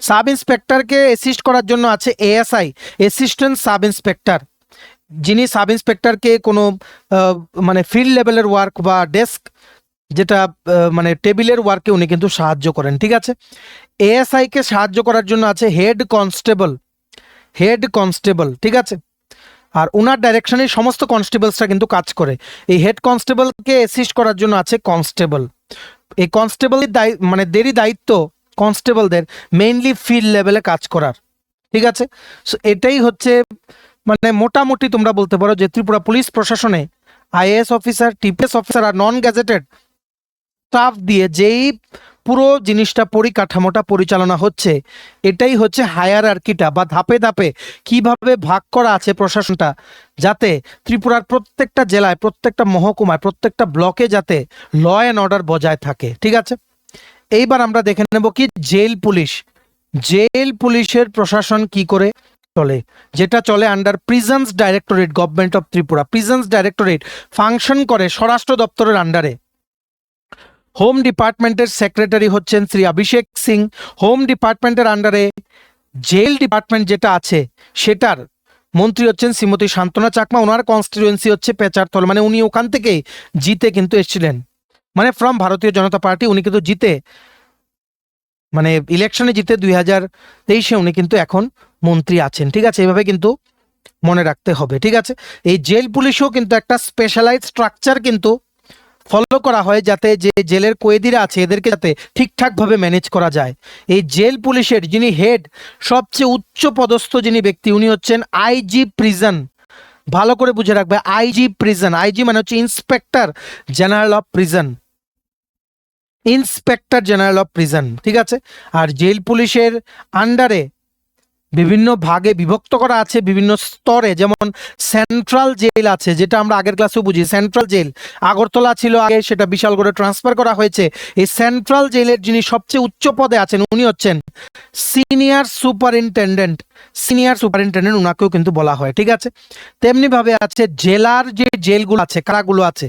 সাব ইন্সপেক্টরকে অ্যাসিস্ট করার জন্য আছে এএসআই, অ্যাসিস্ট্যান্ট সাব ইন্সপেক্টর, যিনি সাব ইন্সপেক্টরকে কোনো মানে ফিল্ড লেভেলের ওয়ার্ক বা ডেস্ক, যেটা মানে টেবিলের ওয়ার্কে উনি কিন্তু সাহায্য করেন। ঠিক আছে, এএসআই কে সাহায্য করার জন্য আছে হেড কনস্টেবল, হেড কনস্টেবল। ঠিক আছে, আর ওনার ডাইরেকশনে সমস্ত কনস্টেবলসরা কিন্তু কাজ করে। এই হেড কনস্টেবলকে অ্যাসিস্ট করার জন্য আছে কনস্টেবল। এই কনস্টেবলের মানে দেরই দায়িত্ব কনস্টেবলদের মেইনলি ফিল্ড লেভেলে কাজ করার। ঠিক আছে, সো এটাই হচ্ছে মানে মোটামুটি তোমরা বলতে পারো যে ত্রিপুরা পুলিশ প্রশাসনে আইএএস অফিসার, টিপিএস অফিসার আর নন গ্যাজেটেড স্টাফ দিয়ে যেই পুরো জিনিসটা, পরিকাঠামোটা পরিচালনা হচ্ছে, এটাই হচ্ছে হায়ারার্কিটা বা ধাপে ধাপে কিভাবে ভাগ করা আছে প্রশাসনটা, যাতে ত্রিপুরার প্রত্যেকটা জেলায়, প্রত্যেকটা মহকুমায়, প্রত্যেকটা ব্লকে যাতে ল অ্যান্ড অর্ডার বজায় থাকে। ঠিক আছে, এইবার আমরা দেখে নেব কি জেল পুলিশ। জেল পুলিশের প্রশাসন কি করে চলে, যেটা চলে under prisons directorate, government of Tripura. Prisons directorate function করে স্বরাষ্ট্র দপ্তরের আন্ডারে। হোম ডিপার্টমেন্টের সেক্রেটারি হচ্ছেন শ্রী অভিষেক সিং। হোম ডিপার্টমেন্টের আন্ডারে জেল ডিপার্টমেন্ট যেটা আছে সেটার মন্ত্রী হচ্ছেন শ্রীমতী শান্তনা চাকমা। ওনার কনস্টিটিউয়েন্সি হচ্ছে পেচারথল, মানে উনি ওখান থেকেই জিতে কিন্তু এসেছিলেন, মানে ফ্রম ভারতীয় জনতা পার্টি উনি কিন্তু জিতে, মানে ইলেকশনে জিতে 2023-এ উনি কিন্তু এখন মন্ত্রী আছেন। ঠিক আছে, এইভাবে কিন্তু মনে রাখতে হবে। ঠিক আছে, এই জেল পুলিশও কিন্তু একটা স্পেশালাইজ স্ট্রাকচার কিন্তু ফলো করা হয়, যাতে যে জেলের কয়েদিরা আছে এদেরকে যাতে ঠিকঠাকভাবে ম্যানেজ করা যায়। এই জেল পুলিশের যিনি হেড, সবচেয়ে উচ্চ পদস্থ যিনি ব্যক্তি, উনি হচ্ছেন আইজি প্রিজন। ভালো করে বুঝে রাখবে, আইজি প্রিজন, আইজি মানে হচ্ছে inspector general of prison, inspector general of prison. ঠিক আছে, আর জেল পুলিশের আন্ডারে বিভিন্ন ভাগে বিভক্ত করা আছে, বিভিন্ন স্তরে, যেমন সেন্ট্রাল জেল আছে, যেটা আমরা আগের ক্লাসেও বুঝি। সেন্ট্রাল জেল আগরতলা ছিল আগে, সেটা বিশালগড়ে ট্রান্সফার করা হয়েছে। এই সেন্ট্রাল জেলের যিনি সবচেয়ে উচ্চ পদে আছেন উনি হচ্ছেন সিনিয়র সুপারিনটেন্ডেন্ট। সিনিয়র সুপারিনটেন্ডেন্ট ওনাকেও কিন্তু বলা হয়। ঠিক আছে, তেমনি ভাবে আছে জেলার যে জেলগুলো আছে, কারাগুলো আছে,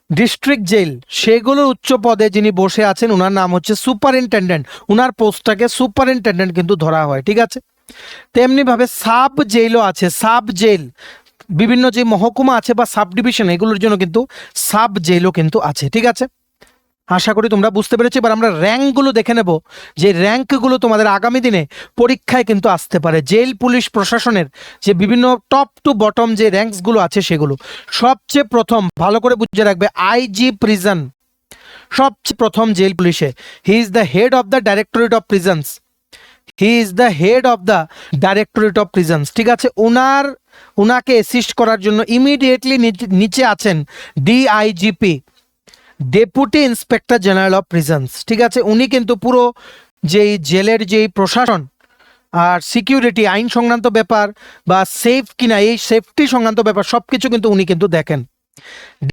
ডিস্ট্রিক্ট জেল, সেগুলোর উচ্চ পদে যিনি বসে আছেন ওনার নাম হচ্ছে সুপারিনটেন্ডেন্ট। ওনার পোস্টটাকে সুপারিনটেন্ডেন্ট কিন্তু ধরা হয়। ঠিক আছে, তেমনি ভাবে সাব জেলও আছে। সাব জেল বিভিন্ন যে মহকুমা আছে বা সাব ডিভিশন, এগুলোর জন্য কিন্তু সাব জেলও কিন্তু আছে। ঠিক আছে, আশা করি তোমরা বুঝতে পেরেছো। এবার আমরা র্যাঙ্কগুলো দেখে নেব, যে র্যাঙ্কগুলো তোমাদের আগামী দিনে পরীক্ষায় কিন্তু আসতে পারে। জেল পুলিশ প্রশাসনের যে বিভিন্ন টপ টু বটম যে র্যাঙ্কসগুলো আছে সেগুলো, সবচেয়ে প্রথম ভালো করে বুঝে রাখবে আইজি প্রিজন, সবচেয়ে প্রথম জেল পুলিশে। হি is the head of the directorate of prisons, he is the head of the directorate of prisons. ঠিক আছে, ওনার উনাকে অ্যাসিস্ট করার জন্য ইমিডিয়েটলি নিচে আছেন DIGP, deputy inspector general of prisons. ঠিক আছে, উনি কিন্তু পুরো যেই জেলের যেই প্রশাসন আর সিকিউরিটি, আইন সংক্রান্ত ব্যাপার বা সেফ কিনা এই সেফটি সংক্রান্ত ব্যাপার সব কিছু কিন্তু উনি কিন্তু দেখেন।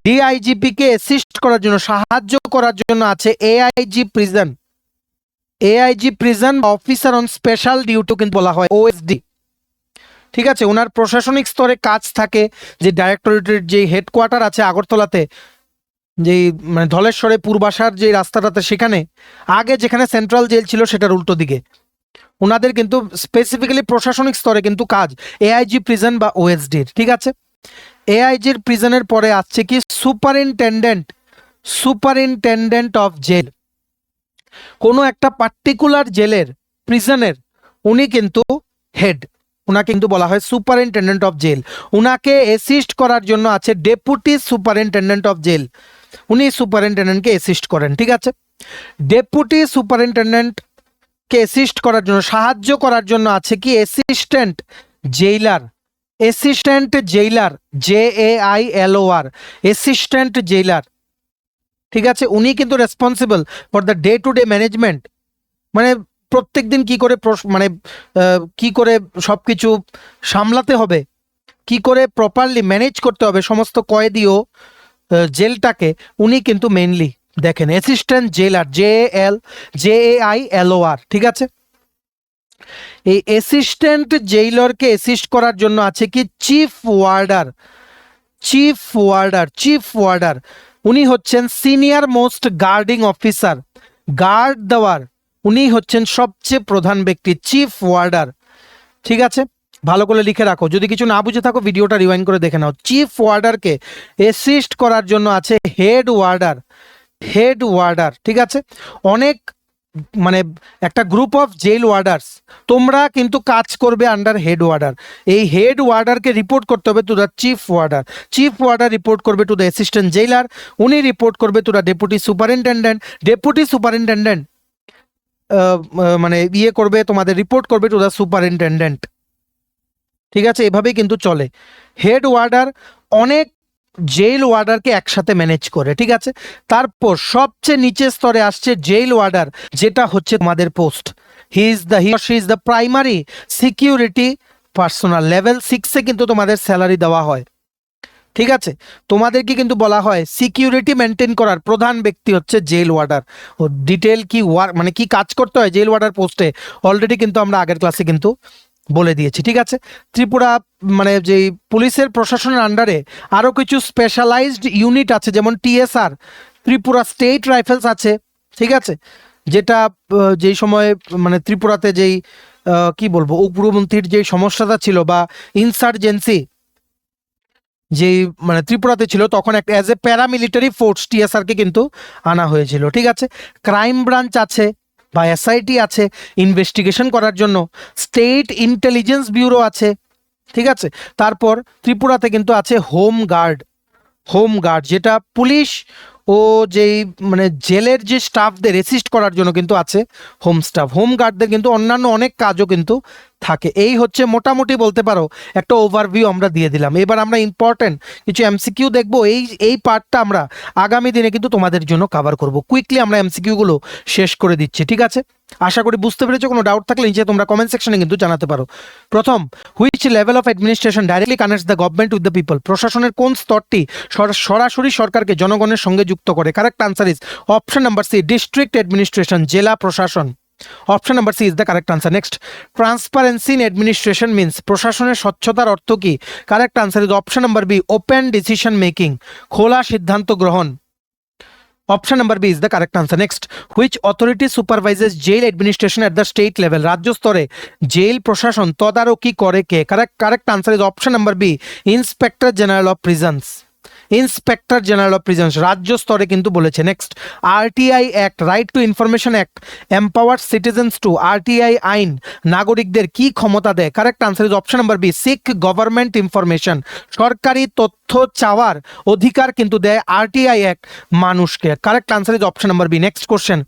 ডিআইজিপি কে অ্যাসিস্ট করার জন্য, সাহায্য করার জন্য আছে AIG prison. AIG prison officer on special duty কিন্তু বলা হয়, ওএসডি। ঠিক আছে, ওনার প্রশাসনিক স্তরে কাজ থাকে, যে ডাইরেক্টরেটের যে হেডকোয়ার্টার আছে আগরতলাতে, যেই মানে ধলেশ্বরে পূর্বাসার যে রাস্তাটাতে, সেখানে আগে যেখানে সেন্ট্রাল জেল ছিল সেটার উল্টো দিকে ওনাদের কিন্তু স্পেসিফিক্যালি প্রশাসনিক স্তরে কিন্তু কাজ এআইজি প্রিজন বা ওএসডির। ঠিক আছে, এআইজির প্রিজনের পরে আসছে কি সুপারিনটেন্ডেন্ট অফ জেল। কোনো একটা পার্টিকুলার জেলের প্রিজনের উনি কিন্তু হেড, উনাকে কিন্তু বলা হয় সুপারিনটেন্ডেন্ট অফ জেল। উনাকে অ্যাসিস্ট করার জন্য আছে ডেপুটি সুপারিনটেন্ডেন্ট অফ জেল, উনি সুপারিনটেন্ডেন্টকে অ্যাসিস্ট করেন। ঠিক আছে, ডেপুটি সুপারিনটেন্ডেন্টকে অ্যাসিস্ট করার জন্য, সাহায্য করার জন্য আছে কি assistant jailer. JAILOR, assistant jailer. ঠিক আছে, উনি কিন্তু responsible for the day to day management, মানে প্রত্যেক দিন কি করে মানে কি করে সবকিছু সামলাতে হবে, কি করে প্রপারলি ম্যানেজ করতে হবে সমস্ত কয়েদি ও জেলটাকে, উনি কিন্তু মেইনলি দেখেন। অ্যাসিস্ট্যান্ট জেলার, JAILOR। ঠিক আছে, এই অ্যাসিস্ট্যান্ট জেইলরকে অ্যাসিস্ট করার জন্য আছে কি চিফ ওয়ার্ডার। উনি হচ্ছেন senior most guarding officer, guard দেওয়ার উনি হচ্ছেন সবচেয়ে প্রধান ব্যক্তি, চিফ ওয়ার্ডার। ঠিক আছে, ভালো করে লিখে রাখো, যদি কিছু না বুঝে থাকো ভিডিওটা রিওয়াইন্ড করে দেখে নাও। চিফ ওয়ার্ডারকে অ্যাসিস্ট করার জন্য আছে হেড ওয়ার্ডার। ঠিক আছে, অনেক মানে একটা গ্রুপ অফ জেল ওয়ার্ডার্স, তোমরা কিন্তু কাজ করবে আন্ডার হেড ওয়ার্ডার। এই হেড ওয়ার্ডারকে রিপোর্ট করতে হবে to the chief warder report করবে টু দ্য অ্যাসিস্ট্যান্ট জেইলার, উনি রিপোর্ট করবে টু দ্য ডেপুটি সুপারিনটেন্ডেন্ট মানে করবে তোমাদের, রিপোর্ট করবে টু দ্য সুপারিনটেন্ডেন্ট। ঠিক আছে, এভাবেই কিন্তু চলে। হেড ওয়ার্ডার অনেক জেল ওয়ার্ডারকে একসাথে ম্যানেজ করে। ঠিক আছে, তারপর সবচেয়ে নিচের স্তরে আসছে জেল ওয়ার্ডার, যেটা হচ্ছে তোমাদের post. He is the primary security personal. Level 6-এ কিন্তু তোমাদের স্যালারি দেওয়া হয়। ঠিক আছে, তোমাদেরকে কিন্তু বলা হয় সিকিউরিটি মেনটেন করার প্রধান ব্যক্তি হচ্ছে জেল ওয়ার্ডার। ও ডিটেল কি মানে কি কাজ করতে হয় জেল ওয়ার্ডার পোস্টে অলরেডি কিন্তু আমরা আগের ক্লাসে কিন্তু বলে দিয়েছি। ঠিক আছে, ত্রিপুরা মানে যেই পুলিশের প্রশাসনের আন্ডারে আরও কিছু স্পেশালাইজড ইউনিট আছে, যেমন TSR, ত্রিপুরা স্টেট রাইফেলস আছে। ঠিক আছে, যেটা যেই সময় মানে ত্রিপুরাতে যেই কি বলবো উগ্রপন্থীর যেই সমস্যাটা ছিল বা ইনসার্জেন্সি যেই মানে ত্রিপুরাতে ছিল, তখন একটা অ্যাজ এ প্যারামিলিটারি ফোর্স TSR-কে কিন্তু আনা হয়েছিল। ঠিক আছে, ক্রাইম ব্রাঞ্চ আছে বা SIT আছে ইনভেস্টিগেশন করার জন্য, স্টেট ইন্টেলিজেন্স ব্যুরো আছে। ঠিক আছে, তারপর ত্রিপুরাতে কিন্তু আছে হোম গার্ড, যেটা পুলিশ ও যেই মানে জেলের যে স্টাফদের অ্যাসিস্ট করার জন্য কিন্তু আছে হোম গার্ডদের কিন্তু অন্যান্য অনেক কাজও কিন্তু থাকে। এই হচ্ছে মোটামুটি বলতে পারো একটা ওভারভিউ আমরা দিয়ে দিলাম। এবার আমরা ইম্পর্টেন্ট কিছু MCQ দেখবো। এই পার্টটা আমরা আগামী দিনে কিন্তু তোমাদের জন্য কভার করব। কুইকলি আমরা MCQ গুলো শেষ করে দিচ্ছি। ঠিক আছে, আশা করি বুঝতে পেরেছো। কোনো ডাউট থাকলে নিচে তোমরা কমেন্ট সেকশনে কিন্তু জানাতে পারো। প্রথম, which level of administration directly connects the government with the people? প্রশাসনের কোন স্তরটি সরাসরি সরকারকে জনগণের সঙ্গে যুক্ত করে? Correct answer is option number C, district administration, জেলা প্রশাসন। Option number C is the correct answer. Next, transparency in administration means, প্রশাসনের স্বচ্ছতার অর্থ কি? Correct answer is option number B, open decision making, খোলা সিদ্ধান্ত গ্রহণ। Option number B is the correct answer. Next, which authority supervises jail administration at the state level? রাজ্য স্তরে jail প্রশাসন তদারকি করে কে? Correct answer is option number B, inspector general of prisons. রাজ্য স্তরে কিন্তু বলেছে। Next, RTI act, right to information act, empower citizens to. RTI আইন নাগরিকদের কি ক্ষমতা দেয়? Correct answer is option number B, seek government information, সরকারি তথ্য চাওয়ার অধিকার কিন্তু দেয় RTI অ্যাক্ট মানুষকে। Correct answer is option number B. Next question,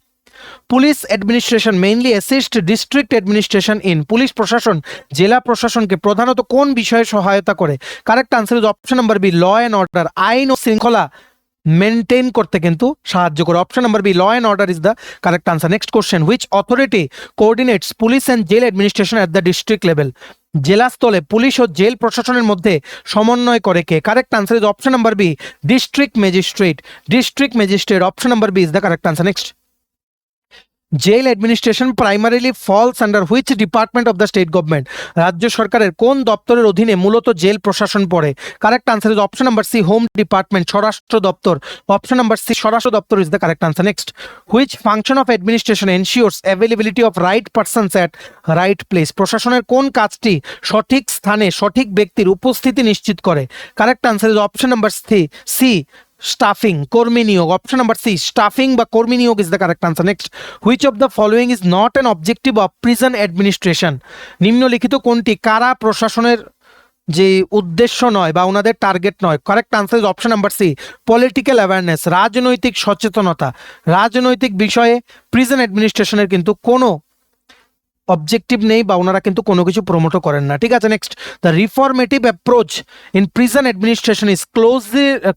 police administration mainly assist district administration in, police প্রশাসন জেলা প্রশাসনকে প্রধানত কোন বিষয়ে সহায়তা করে? Correct answer is option number B law and order, আইন ও শৃঙ্খলা মেনটেন করতে কিন্তু সাহায্য করে। Option number B law and order is the correct answer. Next question, which authority coordinates police and jail administration at the district level? জেলা স্থলে police ও জেল প্রশাসনের মধ্যে সমন্বয় করে কে? Correct answer is option number B district magistrate, district magistrate, option number B is the correct answer. Next, jail administration primarily falls under which department of the state government? রাজ্য সরকারের কোন দপ্তরের অধীনে মূলত জেল প্রশাসন পড়ে? Correct answer is option number C home department, স্বরাষ্ট্র দপ্তর, অপশন নাম্বার সি স্বরাষ্ট্র দপ্তর is the correct answer. Next, which function of administration ensures availability of right persons at right place? প্রশাসনের কোন কাজটি সঠিক স্থানে সঠিক ব্যক্তির উপস্থিতি নিশ্চিত করে? Correct answer is option number C staffing, কর্মী নিয়োগ, অপশন নাম্বার সি স্টাফিং বা কর্মী নিয়োগ is the correct answer. Next, which of the following is not an objective of prison administration? নিম্নলিখিত কোনটি কারা প্রশাসনের যে উদ্দেশ্য নয় বা ওনাদের টার্গেট নয়? Correct answer is option number C political awareness, রাজনৈতিক সচেতনতা। রাজনৈতিক বিষয়ে প্রিজন অ্যাডমিনিস্ট্রেশনের কিন্তু কোনো অবজেক্টিভ নেই বা ওনারা কিন্তু কোনো কিছু প্রমোটও করেন না। ঠিক আছে, next, the reformative approach in prison administration is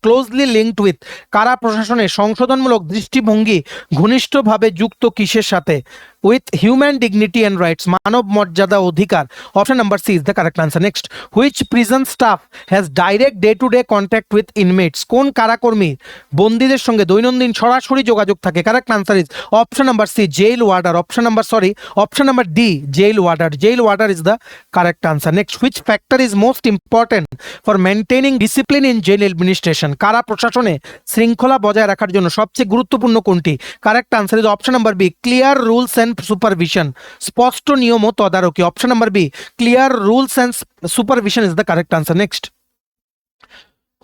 closely linked with, কারা প্রশাসনের সংশোধনমূলক দৃষ্টিভঙ্গি ঘনিষ্ঠভাবে যুক্ত কিসের সাথে? With human dignity and rights, মানব মর্যাদা অধিকার, option number C is the correct answer. Next, which prison staff has direct day to day contact with inmates? কোন কারাকর্মী বন্দীদের সঙ্গে দৈনন্দিন সরাসরি যোগাযোগ থাকে? Correct answer is option number C jail warder, option number D jail order, jail warder is the correct answer. Next, which factor is most important for maintaining discipline in jail administration? কারা প্রশাসনে শৃঙ্খলা বজায় রাখার জন্য সবচেয়ে গুরুত্বপূর্ণ কোনটি? Correct answer is option number B clear rules and supervision, স্পষ্ট নিয়ম ও তদারকি, option number B clear rules and supervision is the correct answer. Next,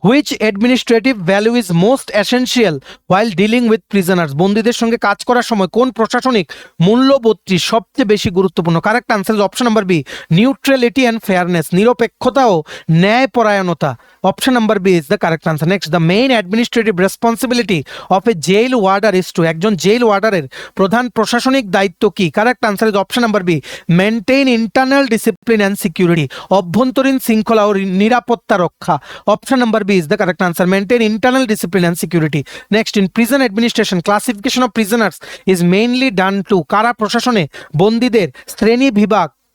which administrative value is most essential while dealing with prisoners? বন্দীদের সঙ্গে কাজ করার সময় কোন প্রশাসনিক মূল্যবোধটি সবচেয়ে বেশি গুরুত্বপূর্ণ? Correct answer is option number B neutrality and fairness, নিরপেক্ষতা ও ন্যায়পরায়ণতা, option number B is the correct answer. Next, the main administrative responsibility of a jail warder is to, একজন জেল ওয়ার্ডারের প্রধান প্রশাসনিক দায়িত্ব কি? Correct answer is option number B maintain internal discipline and security, অভ্যন্তরীণ শৃঙ্খলা ও নিরাপত্তা রক্ষা, option number B is the correct answer, maintain internal discipline and security. Next, in prison administration, classification of prisoners is mainly done to, কারা প্রশাসনে বন্দীদের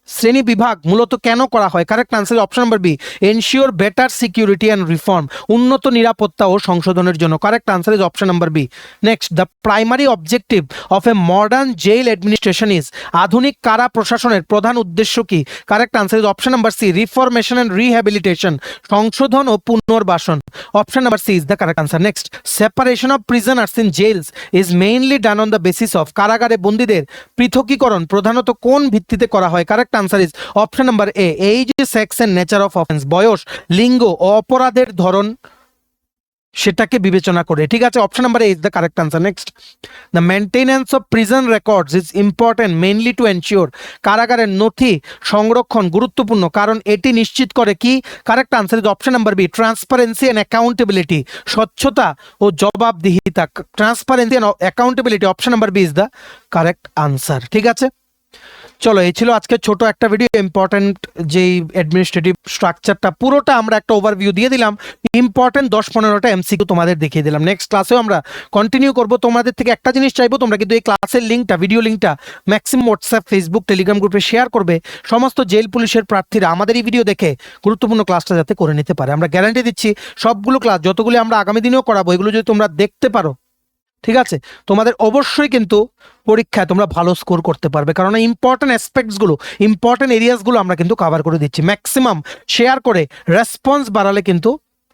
শ্রেণী বিভাগ মূলত কেন করা হয়? Correct answer option number B ensure better security and reform, উন্নত নিরাপত্তা ও সংশোধনের জন্য, correct answer is option number B. Next, the primary objective of a modern jail administration is, আধুনিক কারা প্রশাসনের প্রধান উদ্দেশ্য কি? Correct answer is option number C reformation and rehabilitation, সংশোধন ও পুনর্বাসন, option number C is the correct answer. Next, separation of prisoners in jails is mainly done on the basis of, কারাগারে বন্দীদের পৃথকীকরণ প্রধানত কোন ভিত্তিতে করা হয়? Correct answer is option number A age, sex and nature of offence, বয়স, লিঙ্গ ও অপরাধের ধরন সেটাকে বিবেচনা করে। ঠিক আছে, option number A is the correct answer. Next, the maintenance of prison records is important mainly to ensure, কারাগারের নথি সংরক্ষণ গুরুত্বপূর্ণ কারণ এটি নিশ্চিত করে কি? Correct answer is option number B transparency and accountability, স্বচ্ছতা ও জবাবদিহিতা, transparency and accountability, option number B is the correct answer. ঠিক আছে, চলো এই ছিল আজকে ছোট একটা ভিডিও, ইম্পর্টেন্ট যেই অ্যাডমিনিস্ট্রেটিভ স্ট্রাকচারটা পুরোটা আমরা একটা ওভারভিউ দিয়ে দিলাম, ইম্পর্টেন্ট 10-15টা এমসিকিউ তোমাদের দেখিয়ে দিলাম। নেক্সট ক্লাসেও আমরা কন্টিনিউ করবো। তোমাদের থেকে একটা জিনিস চাইবো, তোমরা কিন্তু এই ক্লাসের লিঙ্কটা, ভিডিও লিঙ্কটা ম্যাক্সিমাম হোয়াটসঅ্যাপ, ফেসবুক, টেলিগ্রাম গ্রুপে শেয়ার করবে, সমস্ত জেল পুলিশের প্রার্থীরা আমাদের এই ভিডিও দেখে গুরুত্বপূর্ণ ক্লাসটা যাতে করে নিতে পারে। আমরা গ্যারান্টি দিচ্ছি সবগুলো ক্লাস যতগুলো আমরা আগামী দিনেও করাবো, এগুলো যদি তোমরা দেখতে পারো, ঠিক আছে, তোমাদের অবশ্যই কিন্তু পরীক্ষায় তোমরা ভালো স্কোর করতে পারবে, কারণ ইম্পর্টেন্ট অ্যাসপেক্টসগুলো, ইম্পর্টেন্ট এরিয়াসগুলো আমরা কিন্তু কভার করে দিচ্ছি। ম্যাক্সিমাম শেয়ার করে রেসপন্স বাড়ালে কিন্তু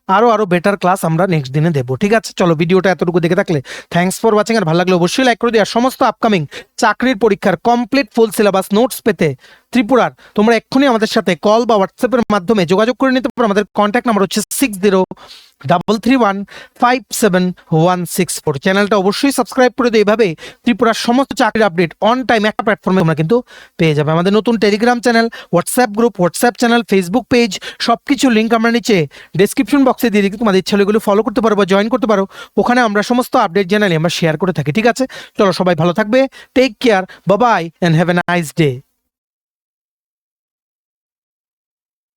আরো বেটার ক্লাস আমরা নেক্সট দিনে দেবো। ঠিক আছে, চলো ভিডিওটা এতটুকু দেখে থাকলে থ্যাঙ্কস ফর ওয়াচিং, আর ভালো লাগলে অবশ্যই লাইক করে দিও। আর সমস্ত আপকামিং চাকরির পরীক্ষার কমপ্লিট ফুল সিলেবাস নোটস পেতে ত্রিপুরার, তোমরা এক্ষুনি আমাদের সাথে কল বা হোয়াটসঅ্যাপের মাধ্যমে যোগাযোগ করে নিতে পারো। আমাদের কন্ট্যাক্ট নাম্বার হচ্ছে 6033157164। চ্যানেলটা অবশ্যই সাবস্ক্রাইব করে দিও। এইভাবে ত্রিপুরার সমস্ত চাকরির আপডেট অন টাইম একটা প্ল্যাটফর্মে তোমরা কিন্তু পেয়ে যাবে। আমাদের নতুন Telegram channel, WhatsApp group, WhatsApp channel, Facebook page, সবকিছু লিঙ্ক আমরা নিচে ডেসক্রিপশন বক্সে দিয়ে দিই। তোমাদের ইচ্ছা হলে এগুলো ফলো করতে পারো বা জয়েন করতে পারো। ওখানে আমরা সমস্ত আপডেট জানালে আমরা শেয়ার করে থাকি। ঠিক আছে, চলো সবাই ভালো থাকবে, take care, bye bye and have a nice day.